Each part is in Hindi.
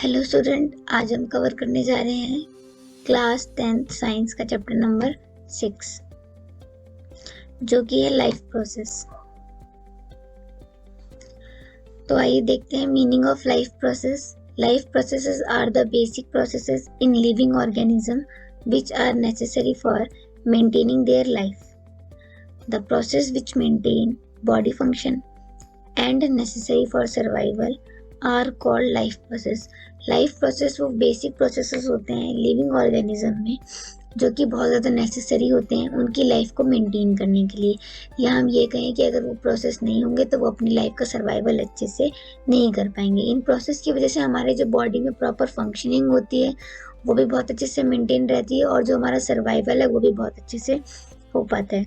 हेलो स्टूडेंट, आज हम कवर करने जा रहे हैं क्लास 10th साइंस का चैप्टर नंबर 6 जो कि है लाइफ प्रोसेस। तो आइए देखते हैं meaning of life process. Life processes are the basic processes in living organism which are necessary for maintaining their life. The process which maintain body function and necessary for survival are called life process. Life process वो बेसिक प्रोसेसेस होते हैं लिविंग ऑर्गेनिज्म में जो कि बहुत ज़्यादा नेसेसरी होते हैं उनकी लाइफ को मेंटेन करने के लिए, या हम ये कहें कि अगर वो प्रोसेस नहीं होंगे तो वो अपनी लाइफ का सर्वाइवल अच्छे से नहीं कर पाएंगे। इन प्रोसेस की वजह से हमारे जो बॉडी में प्रॉपर फंक्शनिंग होती है वो भी बहुत अच्छे से मेंटेन रहती है और जो हमारा सर्वाइवल है वो भी बहुत अच्छे से हो पाता है।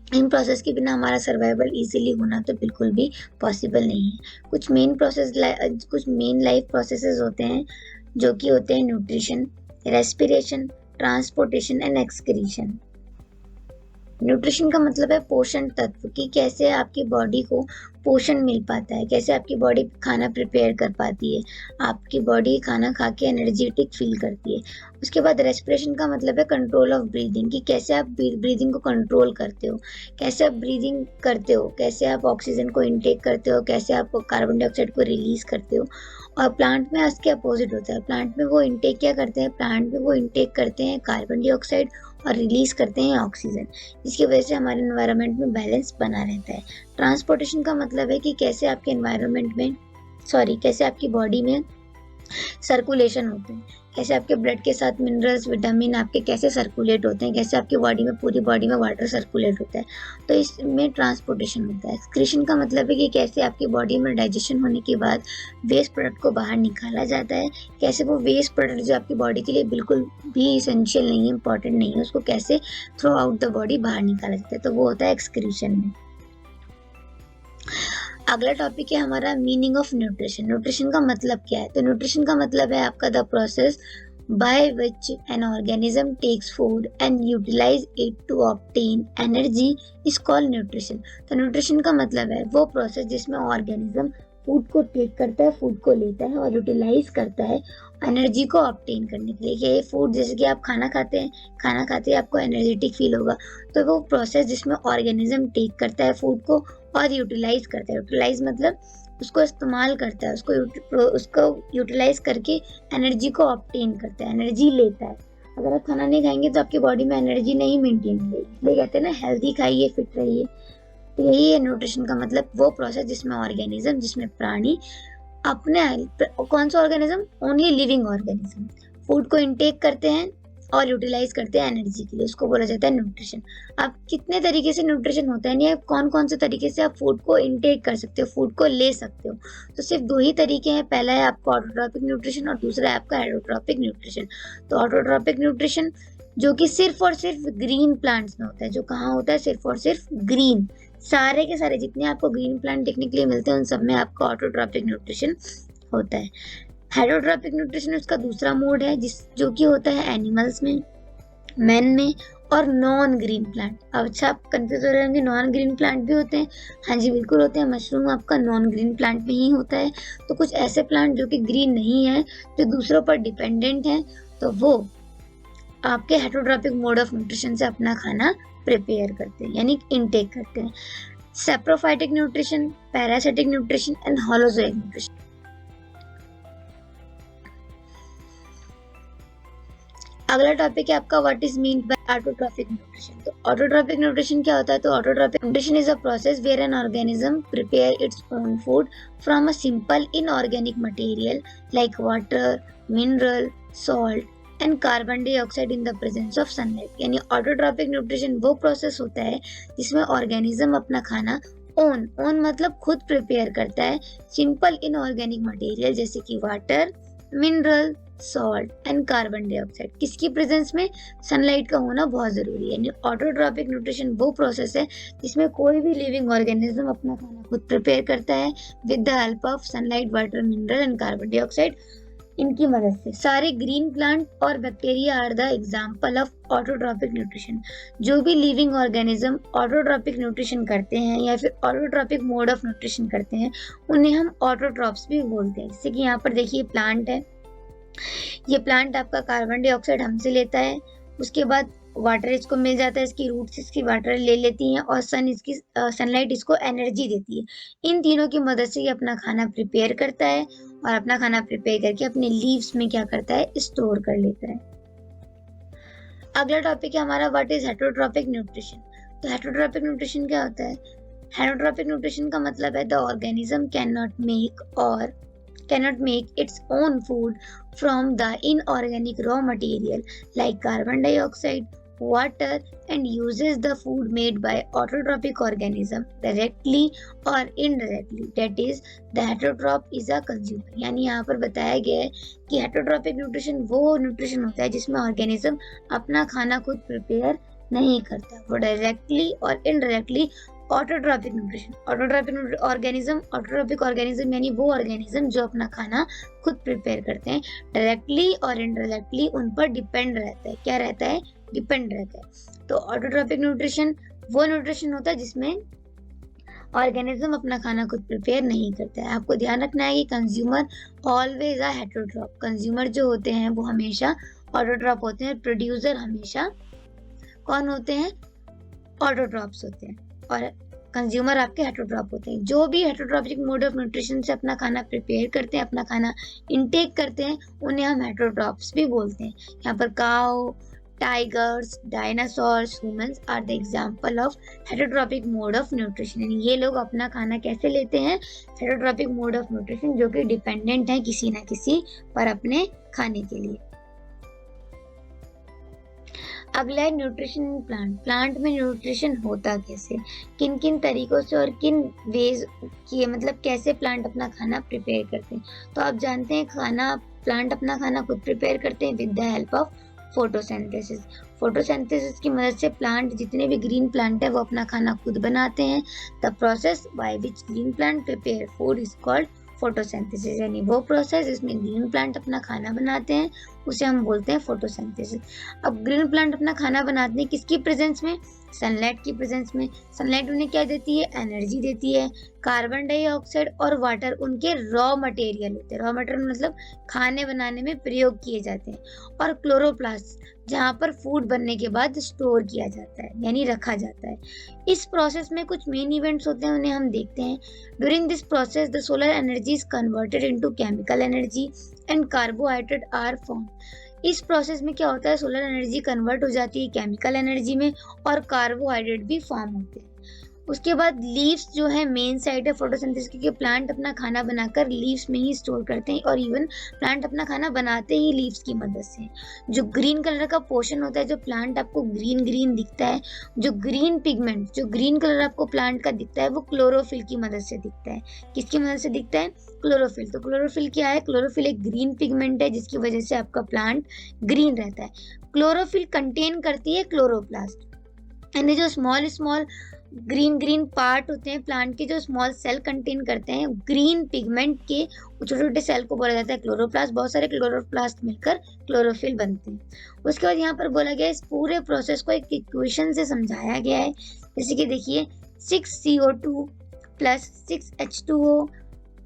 इन प्रोसेस के बिना हमारा सर्वाइवल इजीली होना तो बिल्कुल भी पॉसिबल नहीं है। कुछ मेन लाइफ प्रोसेसेस होते हैं जो कि होते हैं nutrition, respiration, transportation and excretion. Nutrition का मतलब है पोषण तत्व, कि कैसे आपकी बॉडी को पोषण मिल पाता है, कैसे आपकी बॉडी खाना प्रिपेयर कर पाती है, आपकी बॉडी खाना खा के एनर्जेटिक फील करती है। उसके बाद रेस्पिरेशन का मतलब है कंट्रोल ऑफ ब्रीदिंग, कि कैसे आप ब्रीदिंग को कंट्रोल करते हो, कैसे आप ब्रीदिंग करते हो, कैसे आप ऑक्सीजन को इनटेक करते हो, कैसे आप कार्बन डाइऑक्साइड को रिलीज करते हो। और प्लांट में इसके अपोजिट होता है। प्लांट में वो इनटेक क्या करते हैं, प्लांट में वो इनटेक करते हैं कार्बन डाइऑक्साइड और रिलीज करते हैं ऑक्सीजन, जिसकी वजह से हमारे एनवायरनमेंट में बैलेंस बना रहता है। ट्रांसपोर्टेशन का मतलब है कि कैसे आपकी बॉडी में सर्कुलेशन होते हैं, कैसे आपके ब्लड के साथ मिनरल्स, विटामिन आपके कैसे सर्कुलेट होते हैं, कैसे आपकी पूरी बॉडी में वाटर सर्कुलेट होता है, तो इसमें ट्रांसपोर्टेशन होता है। एक्सक्रीशन का मतलब है कि कैसे आपकी बॉडी में डाइजेशन होने के बाद वेस्ट प्रोडक्ट को बाहर निकाला जाता है, कैसे वो वेस्ट प्रोडक्ट जो आपकी बॉडी के लिए बिल्कुल भी इसेंशियल नहीं है, इंपॉर्टेंट नहीं है, उसको कैसे थ्रू आउट द बॉडी बाहर निकाला जाता है, तो वो होता है एक्सक्रीशन में। अगला टॉपिक है हमारा मीनिंग ऑफ न्यूट्रिशन। न्यूट्रिशन का मतलब क्या है? तो न्यूट्रिशन का मतलब है आपका the process by which an organism takes food and utilise it to obtain energy is called nutrition. तो न्यूट्रिशन का मतलब है वो प्रोसेस जिसमें ऑर्गेनिज्म फूड को टेक करता है, फूड को लेता है और यूटिलाइज करता है एनर्जी को ऑब्टेन करने के लिए। ये फूड जैसे कि आप खाना खाते हैं, खाना खाते ही आपको एनर्जेटिक फील होगा, तो वो प्रोसेस जिसमें ऑर्गेनिज्म टेक करता है फूड को और यूटिलाइज करता है। यूटिलाइज मतलब उसको इस्तेमाल करता है, उसको यूटिलाइज करके एनर्जी को ऑब्टेन करता है, एनर्जी लेता है। अगर आप खाना नहीं खाएंगे तो आपकी बॉडी में एनर्जी नहीं मेंटेन होगी, इसलिए कहते हैं ना हेल्दी खाइए, फिट रहिए। तो यही है न्यूट्रिशन का मतलब, वो प्रोसेस जिसमें ऑर्गेनिज्म, जिसमें प्राणी अपने कौन सा organism, only living organism food को इनटेक करते हैं और यूटिलाइज करते हैं एनर्जी के लिए, उसको बोला जाता है न्यूट्रिशन। अब कितने तरीके से न्यूट्रिशन होता है, यानी कौन कौन से तरीके से आप फूड को इनटेक कर सकते हो, फूड को ले सकते हो, तो सिर्फ दो ही तरीके हैं। पहला है आपका ऑटोट्रॉपिक न्यूट्रिशन और दूसरा है आपका हेटरोट्रॉपिक न्यूट्रिशन। तो ऑटोट्रॉपिक न्यूट्रिशन जो कि सिर्फ और सिर्फ ग्रीन प्लांट्स में होता है, जो कहाँ होता है, सिर्फ और सिर्फ ग्रीन, सारे के सारे जितने आपको ग्रीन प्लांट देखने के लिए मिलते हैं उन सब में आपका ऑटोट्रॉपिक न्यूट्रिशन होता है। हेटरोट्रॉपिक न्यूट्रिशन उसका दूसरा मोड है जो कि होता है एनिमल्स में, मैन में और नॉन ग्रीन प्लांट। अब अच्छा आप कंफ्यूज हो रहे होंगे, नॉन ग्रीन प्लांट भी होते हैं? हाँ जी बिल्कुल होते हैं। मशरूम आपका नॉन ग्रीन प्लांट में ही होता है। तो कुछ ऐसे प्लांट जो कि ग्रीन नहीं है, जो दूसरों पर डिपेंडेंट है, तो वो आपके हेटरोट्रॉपिक मोड ऑफ न्यूट्रिशन से अपना खाना प्रिपेयर करते हैं, यानी इनटेक करते हैं। Saprophytic nutrition, parasitic nutrition and holozoic nutrition. अगला टॉपिक है आपका what is mean by autotrophic nutrition. तो ऑटोट्रॉपिक न्यूट्रिशन क्या होता है? तो autotrophic nutrition is a process where an organism prepare its own food from a simple inorganic material like water, mineral, salt and carbon dioxide in the presence of sunlight. यानी ऑटोट्रॉपिक न्यूट्रिशन वो प्रोसेस होता है जिसमें ऑर्गेनिज्म अपना खाना ओन मतलब खुद प्रिपेयर करता है सिंपल इनऑर्गेनिक मटेरियल जैसे कि water, mineral, salt and carbon dioxide, किसकी प्रेजेंस में? सनलाइट का होना बहुत जरूरी है। यानी ऑटोट्रॉपिक न्यूट्रिशन वो प्रोसेस है जिसमें कोई भी लिविंग ऑर्गेनिज्म अपना खाना खुद प्रिपेयर करता है with the help of sunlight, water, mineral and carbon dioxide, इनकी मदद से। सारे ग्रीन प्लांट और bacteria are the example of autotrophic nutrition. जो भी लिविंग ऑर्गेनिज्म ऑटोट्रॉपिक न्यूट्रिशन करते हैं या फिर ऑटोट्रॉपिक मोड ऑफ न्यूट्रिशन करते हैं उन्हें हम ऑटोट्रॉप्स भी बोलते हैं। जैसे कि यहाँ पर देखिए प्लांट है, ये प्लांट आपका कार्बन डाइऑक्साइड हमसे लेता है, उसके बाद वाटर इसको मिल जाता है, इसकी रूट्स इसकी वाटर ले लेती हैं और सनलाइट इसको एनर्जी देती है। इन तीनों की मदद से ये अपना खाना प्रिपेयर करता है और अपना खाना प्रिपेयर करके अपने लीव्स में क्या करता है, स्टोर कर लेता है। अगला टॉपिक है हमारा व्हाट इज हेटरोट्रॉपिक न्यूट्रिशन। तो हेटरोट्रॉपिक न्यूट्रिशन क्या होता है? हेटरोट्रॉपिक न्यूट्रिशन का मतलब है the organism cannot make its own food from the inorganic raw material like carbon dioxide, water, and uses the food made by autotrophic organism directly or indirectly. That is, the heterotroph is a consumer. यानी यहाँ पर बताया गया है कि हेटरोट्रॉपिक न्यूट्रिशन वो न्यूट्रिशन होता है जिसमें ऑर्गेनिज्म अपना खाना खुद प्रिपेयर नहीं करता, वो डायरेक्टली और indirectly autotrophic nutrition. Autotrophic organism यानी वो ऑर्गेनिज्म जो अपना खाना खुद प्रिपेयर करते हैं, डायरेक्टली और इनडायरेक्टली उन पर डिपेंड रहता है। क्या रहता है? डिपेंड रहता है। तो ऑटोट्रॉपिक न्यूट्रिशन वो न्यूट्रिशन होता है जिसमें ऑर्गेनिज्म अपना खाना खुद प्रिपेयर नहीं करता है। आपको ध्यान रखना है कि कंज्यूमर ऑलवेज अ हेटरोट्रॉप। कंज्यूमर जो होते हैं वो हमेशा ऑटोट्रॉप होते हैं, प्रोड्यूसर हमेशा कौन होते हैं? ऑटोट्रॉप्स होते हैं और कंज्यूमर आपके हेटरोट्रॉप होते हैं। जो भी हेटरोट्रॉपिक मोड ऑफ न्यूट्रिशन से अपना खाना प्रिपेयर करते हैं, अपना खाना इनटेक करते हैं, उन्हें हम हेटरोट्रॉप्स भी बोलते हैं। यहाँ पर cow, tigers, dinosaurs, humans are the example of heterotrophic mode of nutrition. यानी ये लोग अपना खाना कैसे लेते हैं? हेटरोट्रॉपिक मोड ऑफ न्यूट्रिशन, जो कि डिपेंडेंट है किसी ना किसी पर अपने खाने के लिए। अगला है न्यूट्रिशन इन प्लांट। प्लांट में न्यूट्रिशन होता कैसे, किन किन तरीकों से और किन वेज की, मतलब कैसे प्लांट अपना खाना प्रिपेयर करते हैं। तो आप जानते हैं प्लांट अपना खाना खुद प्रिपेयर करते हैं with the help of photosynthesis. Photosynthesis की मदद से प्लांट, जितने भी ग्रीन प्लांट है, वो अपना खाना खुद बनाते हैं। The process by which green plant prepare food is called photosynthesis. यानी वो प्रोसेस जिसमें ग्रीन प्लांट अपना खाना बनाते हैं उसे हम बोलते हैं फोटोसिंथेसिस। अब ग्रीन प्लांट अपना खाना बनाते हैं किसकी प्रेजेंस में? सनलाइट की प्रेजेंस में। सनलाइट उन्हें क्या देती है? एनर्जी देती है। कार्बन डाइऑक्साइड और वाटर उनके रॉ मटेरियल होते हैं। रॉ मटेरियल मतलब खाने बनाने में प्रयोग किए जाते हैं। और क्लोरोप्लास्ट जहाँ पर फूड बनने के बाद स्टोर किया जाता है, यानी रखा जाता है। इस प्रोसेस में कुछ मेन इवेंट्स होते हैं, उन्हें हम देखते हैं। During this process the solar energy is converted into chemical energy and carbohydrate are form. इस प्रोसेस में क्या होता है? सोलर एनर्जी कन्वर्ट हो जाती है केमिकल एनर्जी में और कार्बोहाइड्रेट भी फॉर्म होते हैं। उसके बाद लीव्स जो है मेन साइट है फोटोसिंथेसिस की, प्लांट अपना खाना बनाकर लीव्स में ही स्टोर करते हैं और इवन प्लांट अपना खाना बनाते ही लीव्स की मदद से। जो ग्रीन कलर का पोर्शन होता है, जो प्लांट आपको ग्रीन ग्रीन दिखता है, जो ग्रीन पिगमेंट, जो ग्रीन कलर आपको प्लांट का दिखता है, वो क्लोरोफिल की मदद से दिखता है। किसकी मदद से दिखता है? क्लोरोफिल। तो क्लोरोफिल क्या है? क्लोरोफिल एक ग्रीन पिगमेंट है जिसकी वजह से आपका प्लांट ग्रीन रहता है। क्लोरोफिल कंटेन करती है क्लोरोप्लास्ट, यानी जो स्मॉल ग्रीन पार्ट होते हैं प्लांट के, जो स्मॉल सेल कंटेन करते हैं ग्रीन पिगमेंट के, छोटे छोटे सेल को बोला जाता है क्लोरोप्लास्ट। बहुत सारे क्लोरोप्लास्ट मिलकर क्लोरोफिल बनते हैं। उसके बाद यहाँ पर बोला गया इस पूरे प्रोसेस को एक इक्वेशन से समझाया गया है। जैसे कि देखिए 6CO2 plus 6H2O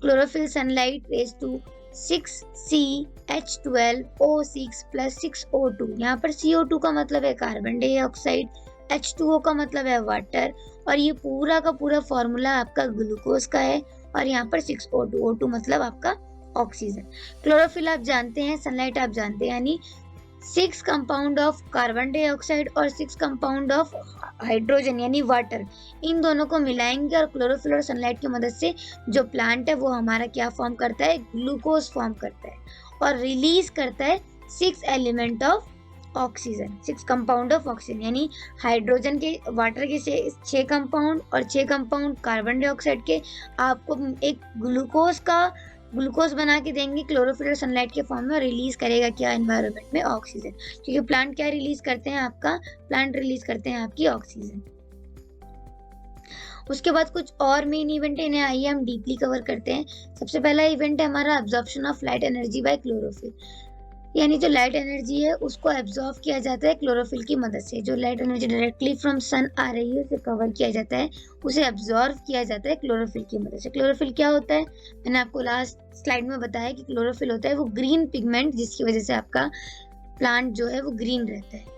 chlorophyll sunlight rays to 6CH12O6 plus 6O2। यहाँ पर CO2 का मतलब है कार्बन डाइऑक्साइड, H2O का मतलब है वाटर, और ये पूरा का पूरा फॉर्मूला आपका ग्लूकोज का है। और यहाँ पर 6O2, O2 मतलब आपका ऑक्सीजन। क्लोरोफिल आप जानते हैं, सनलाइट आप जानते हैं, यानी 6 कंपाउंड ऑफ कार्बन डाइऑक्साइड और 6 कंपाउंड ऑफ हाइड्रोजन यानी वाटर, इन दोनों को मिलाएंगे और क्लोरोफिल और सनलाइट की मदद से जो प्लांट है वो हमारा क्या फॉर्म करता है? ग्लूकोज फॉर्म करता है और रिलीज करता है 6 element of oxygen, 6 compound of oxygen. यानी हाइड्रोजन के, वाटर के 6 कंपाउंड और 6 कंपाउंड कार्बन डाइऑक्साइड के आपको एक ग्लूकोज बना के देंगे क्लोरोफिल और सनलाइट के फॉर्म में, और रिलीज करेगा क्या? एनवायरनमेंट में ऑक्सीजन। क्योंकि प्लांट क्या रिलीज करते हैं? प्लांट रिलीज करते हैं आपकी ऑक्सीजन। उसके बाद कुछ और मेन इवेंट है, इन्हें आइए हम डीपली कवर करते हैं। सबसे पहला इवेंट है हमारा absorption of light energy by chlorophyll. यानी जो लाइट एनर्जी है उसको एब्जॉर्ब किया जाता है क्लोरोफिल की मदद से। जो light energy directly from sun आ रही है उसे कवर किया जाता है, उसे एब्जॉर्ब किया जाता है क्लोरोफिल की मदद से। क्लोरोफिल क्या होता है, मैंने आपको लास्ट स्लाइड में बताया कि क्लोरोफिल होता है वो ग्रीन पिगमेंट जिसकी वजह से आपका प्लांट जो है वो ग्रीन रहता है।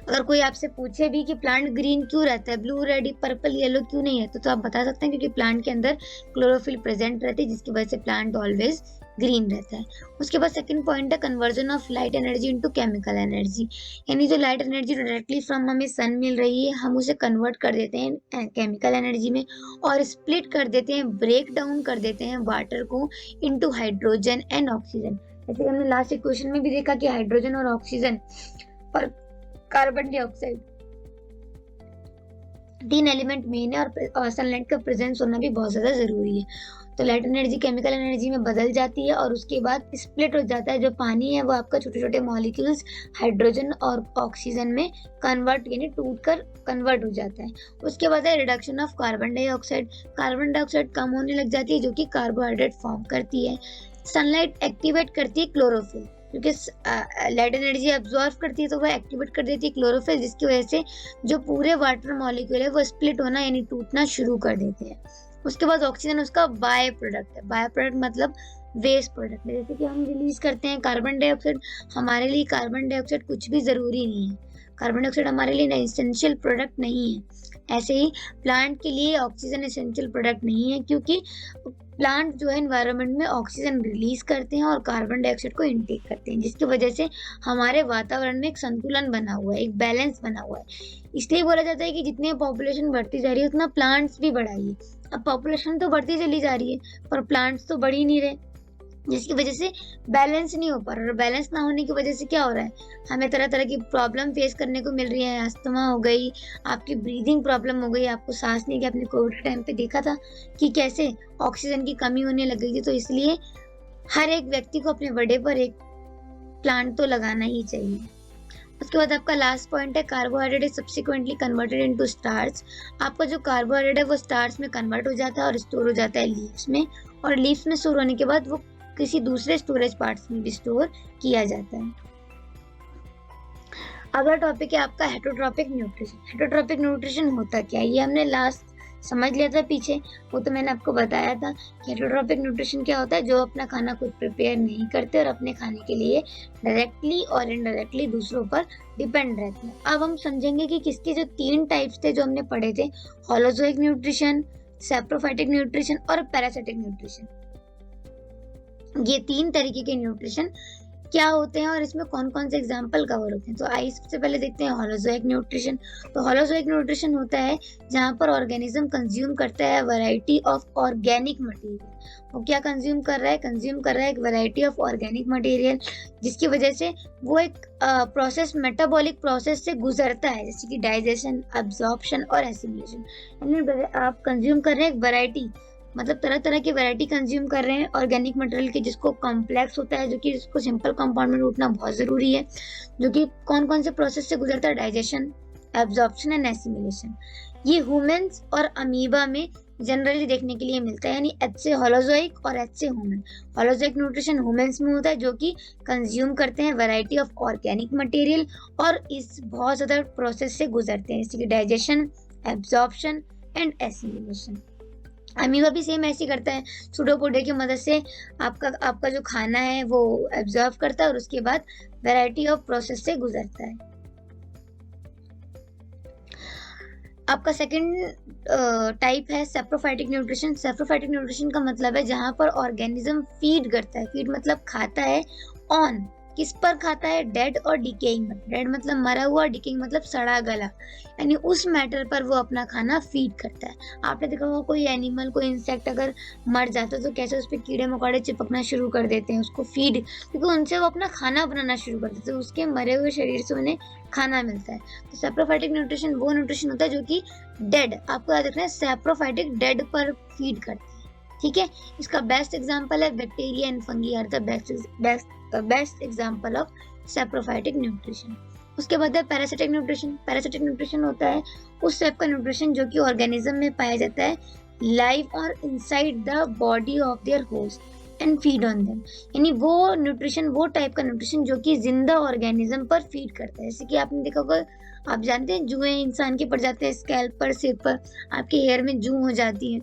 अगर कोई आपसे पूछे भी कि प्लांट ग्रीन क्यों रहता है, ब्लू रेड पर्पल येलो क्यों नहीं है, तो आप बता सकते हैं क्योंकि प्लांट के अंदर क्लोरोफिल प्रेजेंट रहती है जिसकी वजह से प्लांट ऑलवेज ग्रीन रहता है। उसके बाद सेकंड पॉइंट है conversion of light energy into chemical energy, यानी जो लाइट एनर्जी डायरेक्टली फ्रॉम हमें सन मिल रही है हम उसे कन्वर्ट कर देते हैं केमिकल एनर्जी में और स्प्लिट कर देते हैं, ब्रेक डाउन कर देते हैं वाटर को इनटू हाइड्रोजन एंड ऑक्सीजन। जैसे कि हमने लास्ट क्वेश्चन में भी देखा कि हाइड्रोजन और ऑक्सीजन और कार्बन डाइऑक्साइड तीन एलिमेंट मेन है और सनलाइट का प्रेजेंस होना भी बहुत ज्यादा जरूरी है। तो लाइट एनर्जी केमिकल एनर्जी में बदल जाती है और उसके बाद स्प्लिट हो जाता है। जो पानी है वो आपका छोटे छोटे मॉलिक्यूल्स हाइड्रोजन और ऑक्सीजन में कन्वर्ट यानी टूट कर कन्वर्ट हो जाता है। उसके बाद है reduction of carbon dioxide. Carbon dioxide कम होने लग जाती है जो कि कार्बोहाइड्रेट फॉर्म करती है। सनलाइट एक्टिवेट करती है क्लोरोफिल, क्योंकि लाइट एनर्जी एब्जॉर्ब करती है तो वह एक्टिवेट कर देती है क्लोरोफिल, जिसकी वजह से जो पूरे वाटर मॉलिक्यूल है वो स्प्लिट होना यानी टूटना शुरू कर देते हैं। उसके बाद ऑक्सीजन उसका बाय प्रोडक्ट है। बाय प्रोडक्ट मतलब वेस्ट प्रोडक्ट है। जैसे कि हम रिलीज करते हैं कार्बन डाइऑक्साइड, हमारे लिए कार्बन डाइऑक्साइड कुछ भी जरूरी नहीं है, कार्बन डाइऑक्साइड हमारे लिए एसेंशियल प्रोडक्ट नहीं है। ऐसे ही प्लांट के लिए ऑक्सीजन एसेंशियल प्रोडक्ट नहीं है, क्योंकि प्लांट जो है एनवायरनमेंट में ऑक्सीजन रिलीज करते हैं और कार्बन डाइऑक्साइड को इनटेक करते हैं, जिसकी वजह से हमारे वातावरण में एक संतुलन बना हुआ है, एक बैलेंस बना हुआ है। इसलिए बोला जाता है कि जितनी पॉपुलेशन बढ़ती जा रही है उतना प्लांट्स भी बढ़ाइए। अब पॉपुलेशन तो बढ़ती चली जा रही है पर प्लांट्स तो बढ़ ही नहीं रहे, जिसकी वजह से बैलेंस नहीं हो पा रहा। और बैलेंस ना होने की वजह से क्या हो रहा है, हमें तरह तरह की प्रॉब्लम फेस करने को मिल रही है। अस्थमा हो गई, आपकी ब्रीदिंग प्रॉब्लम हो गई, आपको सांस नहीं, कि आपने कोविड के टाइम पे देखा था कि कैसे ऑक्सीजन की कमी होने लग गई थी। तो इसलिए हर एक व्यक्ति को अपने बर्थडे पर एक प्लांट तो लगाना ही चाहिए। उसके बाद आपका लास्ट पॉइंट है carbohydrate is subsequently converted into starch. आपका जो कार्बोहाइड्रेट है वो स्टार्च में कन्वर्ट हो जाता है और स्टोर हो जाता है लीव्स में, और लीव्स में स्टोर होने के बाद वो किसी दूसरे स्टोरेज पार्ट्स में भी स्टोर किया जाता है। अगला टॉपिक है आपका हेटरोट्रॉपिक न्यूट्रिशन। हेटरोट्रॉपिक न्यूट्रिशन होता क्या है, ये हमने लास्ट समझ लिया था पीछे, वो तो मैंने आपको बताया था कि हेटरोट्रॉपिक न्यूट्रिशन क्या होता है। जो अपना खाना खुद प्रिपेयर नहीं करते और अपने खाने के लिए डायरेक्टली और इनडायरेक्टली दूसरों पर डिपेंड रहते हैं। अब हम समझेंगे कि किसके जो 3 टाइप्स थे जो हमने पढ़े थे, होलोजोइक न्यूट्रिशन, सैप्रोफाइटिक न्यूट्रिशन और पैरासिटिक न्यूट्रिशन। ये 3 तरीके के न्यूट्रिशन क्या होते हैं और इसमें कौन कौन से एग्जाम्पल कवर होते हैं। तो आइए सबसे पहले देखते हैं होलोजोइक न्यूट्रिशन। तो होलोजोइक न्यूट्रिशन होता है जहाँ पर ऑर्गेनिज्म कंज्यूम करता है वैरायटी ऑफ ऑर्गेनिक मटेरियल। वो क्या कंज्यूम कर रहा है, कंज्यूम कर रहा है एक वैरायटी ऑफ ऑर्गेनिक मटेरियल, जिसकी वजह से वो एक प्रोसेस मेटाबॉलिक प्रोसेस से गुजरता है, जैसे कि डाइजेशन, अब्जॉर्प्शन और एसिमिलेशन। यानी आप कंज्यूम कर रहे हैं एक वैरायटी, मतलब तरह तरह की वैरायटी कंज्यूम कर रहे हैं ऑर्गेनिक मटेरियल की, जिसको कॉम्प्लेक्स होता है, जो कि इसको सिंपल कंपाउंड में उठना बहुत जरूरी है, जो कि कौन कौन से प्रोसेस से गुजरता है, डाइजेशन, एब्जॉर्प्शन एंड एसिमिलेशन। ये ह्यूमंस और अमीबा में जनरली देखने के लिए मिलता है, यानी एच से होलोजोइक और एच से ह्यूमन। होलोजोइक न्यूट्रिशन ह्यूमंस में होता है जो कि कंज्यूम करते हैं वैरायटी ऑफ ऑर्गेनिक मटेरियल और इस बहुत ज्यादा प्रोसेस से गुजरते हैं, जैसे कि digestion, absorption and assimilation. Amoeba भी सेम ऐसे करता है, सूडोपोडिया की मदद से आपका जो खाना है वो एब्जॉर्ब करता है और उसके बाद वैरायटी ऑफ प्रोसेस से गुजरता है। आपका सेकंड टाइप है सैप्रोफाइटिक न्यूट्रिशन। सैप्रोफाइटिक न्यूट्रिशन का मतलब है जहां पर ऑर्गेनिज्म फीड करता है, फीड मतलब खाता है, ऑन किस पर खाता है, डेड और डिकेइंग। डेड मतलब मरा हुआ, डिकेइंग मतलब सड़ा गला, यानी उस मैटर पर वो अपना खाना फीड करता है। आपने देखा होगा कोई एनिमल, कोई इंसेक्ट अगर मर जाता है तो कैसे उस पर कीड़े मकोड़े चिपकना शुरू कर देते हैं उसको फीड, क्योंकि उनसे वो अपना खाना बनाना शुरू कर देते हैं, उसके मरे हुए शरीर से उन्हें खाना मिलता है। तो सैप्रोफाइटिक न्यूट्रिशन वो न्यूट्रिशन होता है जो कि डेड, आपको याद रखना है सैप्रोफाइटिक डेड पर फीड करता है, ठीक है। इसका बेस्ट एग्जांपल है bacteria and fungi are the best example of saprophytic nutrition. उसके बाद है पैरासिटिक न्यूट्रिशन। पैरासिटिक न्यूट्रिशन होता है उस टाइप का न्यूट्रिशन जो कि ऑर्गेनिज्म में पाया जाता है लाइव और inside the body of their host, and feed on them, यानी वो न्यूट्रिशन, वो टाइप का न्यूट्रिशन जो कि जिंदा ऑर्गेनिज्म पर फीड करता है। जैसे कि आपने देखा होगा, आप जानते हैं जुएं इंसान के पड़ जाते हैं स्कैल्प पर, सिर पर, आपके हेयर में जू हो जाती है,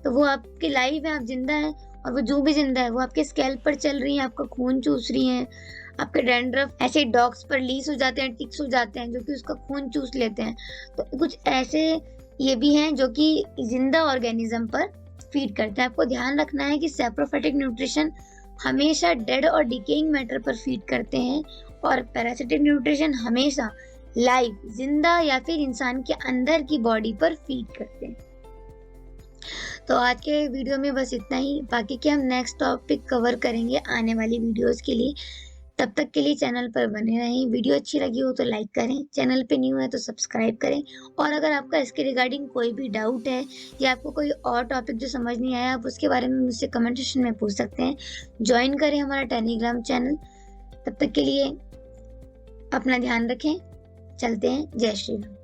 तो वो आपके लाइव है, आप जिंदा है, और वो जू भी जिंदा है, वो आपके स्कैल्प पर चल रही है, आपका खून चूस रही है। आपके डैंड्रफ ऐसे डॉग्स पर लीस हो जाते हैं, टिक्स हो जाते हैं, जो कि उसका खून चूस लेते हैं। तो कुछ ऐसे ये भी हैं जो कि जिंदा ऑर्गेनिज्म पर फीड करते हैं। आपको ध्यान रखना है कि सैप्रोफाइटिक न्यूट्रिशन हमेशा डेड और डिकेइंग मैटर पर फीड करते हैं, और पैरासिटिक न्यूट्रिशन हमेशा लाइव, जिंदा या फिर इंसान के अंदर की बॉडी पर फीड करते हैं। तो आज के वीडियो में बस इतना ही, बाकी के हम नेक्स्ट टॉपिक कवर करेंगे आने वाली वीडियोस के लिए। तब तक के लिए चैनल पर बने रहें। वीडियो अच्छी लगी हो तो लाइक करें, चैनल पे न्यू है तो सब्सक्राइब करें, और अगर आपका इसके रिगार्डिंग कोई भी डाउट है या आपको कोई और टॉपिक जो समझ नहीं आया, आप उसके बारे में मुझसे कमेंट सेक्शन में पूछ सकते हैं। ज्वाइन करें हमारा टेलीग्राम चैनल। तब तक के लिए अपना ध्यान रखें, चलते हैं, जय श्री राम।